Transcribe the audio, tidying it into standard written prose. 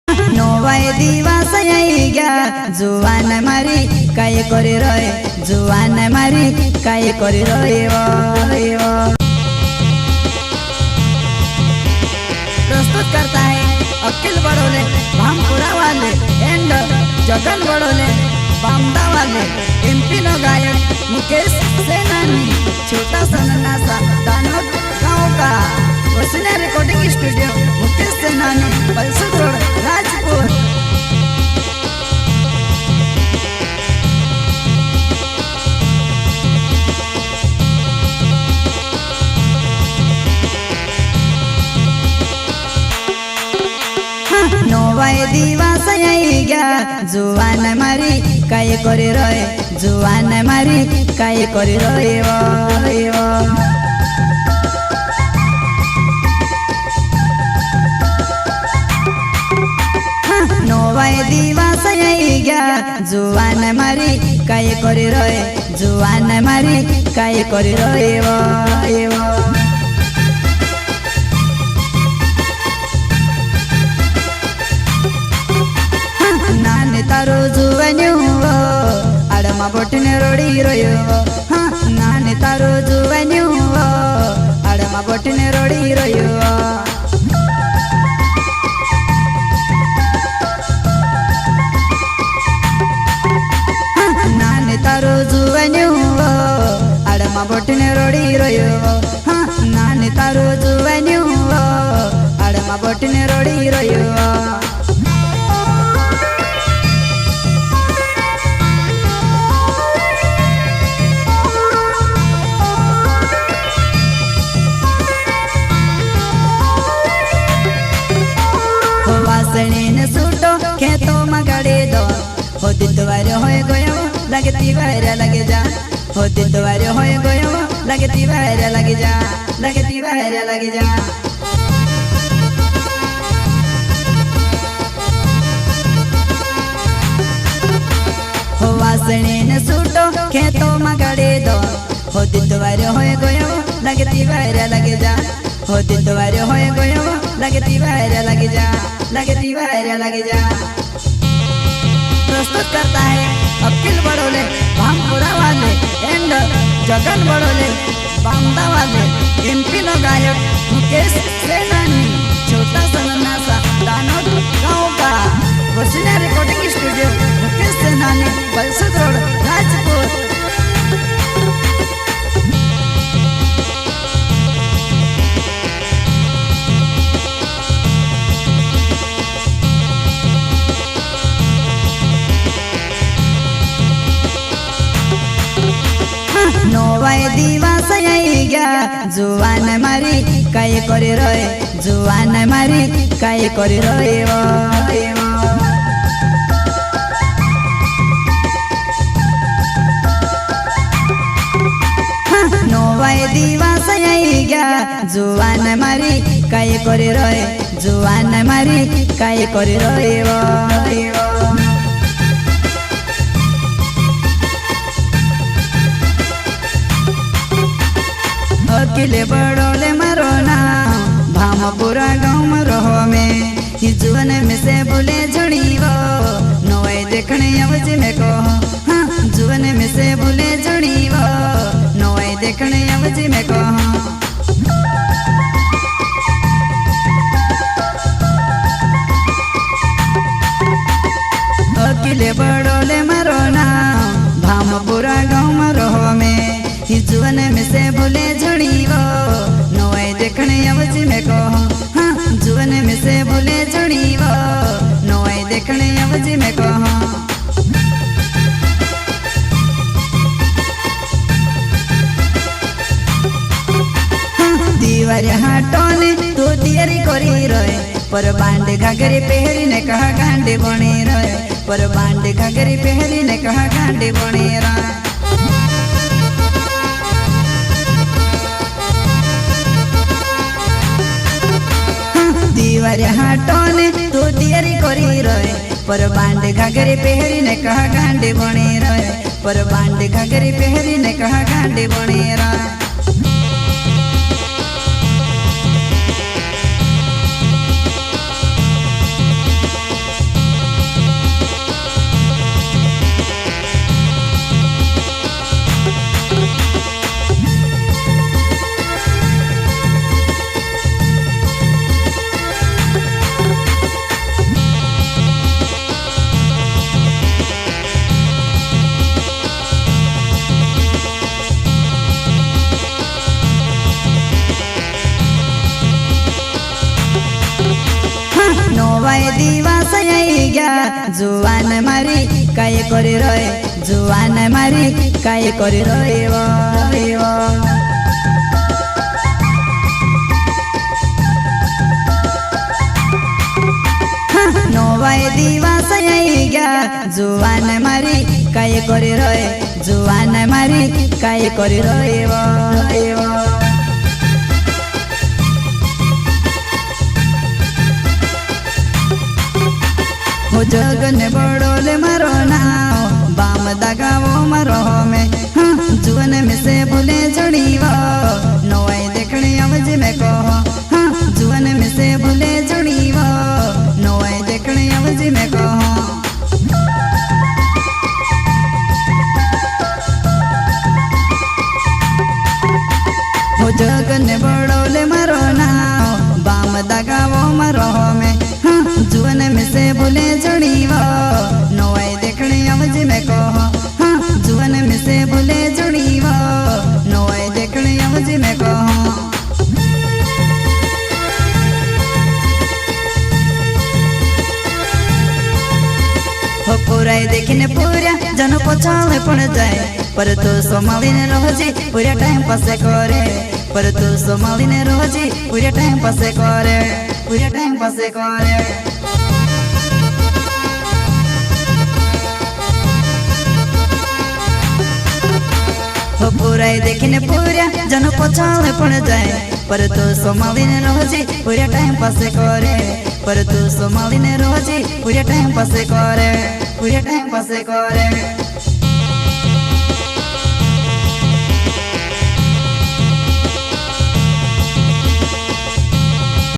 नोवाय दिवस आई गया जुवान मारी काय करे रहे जुवान मारी काय करे रहे प्रस्तुत करता है अखिल बड़ोले भामपुरा वाले एंड जगन बड़ोले बामदा वाले एमपी नो गायक मुकेश सेनानी छोटा सा नन्हा सा दानोद गाँव का वसुन्या रिकॉर्डिंग स्टूडियो मुकेश सेनानी बलसुद रोड राजपुर। नोवाय दिवस आई गया जुवान मारी काय करे रहे जुवान मारी काय करे रहे नोवाय दिवस आई गया जुवान मारी काय करे रहे जुवान मारी काय करे रहे तारो जुवान्यो आडमा बोटने रोड़ी रोयो नाने तारो जुवान्यो आडमा बोटने रोड़ी रोयो नाने तारो जुवान्यो आडमा बोटने रोड़ी रोयो नाने तारो जुवान्यो आडमा बोटने रोड़ी रोयो वासणीने सूटो खेतो मगाड़े दो हो दिद्वार होए गयो लगती वायरा लगे जा हो दिद्वार होए गयो लगती वायरा लगे जा लगती वायरा लगे जा हो वासणीने सूटो खेतो मगाड़े दो हो दिद्वार होए गयो लगती वायरा लगे जा हो दिद्वार होए गयो लगती वायरा लगे जा लगती वायरा लगे जा। प्रस्तुत करता है अखिल बड़ोले भामपुरा वाले एंड जगन बड़ोले बामदा वाले एमपी नो गायक मुकेश सेनानी छोटा सा नन्हा सा दानोद गाँव का वसुन्या रिकॉर्डिंग स्टूडियो मुकेश सेनानी बलसुद रोड राजपुर। नोवाय दिवस आई गया जुवान मारी काय करे रहे जुवान मारी काय करे रहे नोवाय दिवस आई गया जुवान मारी काय करे रहे जुवान मारी काय करे रहे अकेले बड़ोले मरो ना भामपुरा गाँव में रहो में जुवन में से बोले जुड़ी वो नोए देखने अवज में को हाँ जुवन में से बोले जुड़ी वो नोए देखने अवज में को अकेले बड़ोले मरो ना भामपुरा गाँव में रहो में जुवन में से बोले जुड़ी वो नोए देखने अवज में को हाँ जुवन में से बोले जुड़ी वो नोए देखने अवज में को दीवार हाटोने तो तियारी करी रहे पर बांडे घाघरी पहरी ने कहा गांडे बने रहे पर बांडे घाघरी पहरी ने कहा गांडे बने रहे दीवार हाटोने तो तियारी करी रहे पर बांडे घाघरी पहरी ने कहा गांडे बने रहे पर बांडे घाघरी पहरी ने कहा गांडे बने रहे जुआन मारी काय करी रहे जुआन मारी काय करी रहिबो नोवाई दिवस आई गया जुआन मारी काय करी रहे जुआन मारी काय करी रहिबो हो जगन बड़ोले मारो नाव बाम दगावो मारो में जुअन में से भूले जुड़ीवो नोई देखने अवज में कहो जुअन में से भूले जुड़ीवो नोई देखने अवज में कहो हो जगन बड़ोले मारो नाव बाम दगावो मारो में जुअन में से भूले जुड़ीवो नोई देखने अवज में कहो जुअन में से भूले जुड़ीवो नोई देखने अवज में कहो हो पूरा देखने पूरा जन पछाले पड़ जाए पर तू संभाली ने रोजी पूरा टाइम पास करे पर तू संभाली ने रोजी पूरा टाइम पास करे पूरा टाइम पास करे हो पूरा देखने पूरा जन पछाले पड़ जाए पर तू संभाली ने रोजी पूरा टाइम पास करे पर तू संभाली ने रोजी पूरा टाइम पास करे पूरा टाइम पास करे।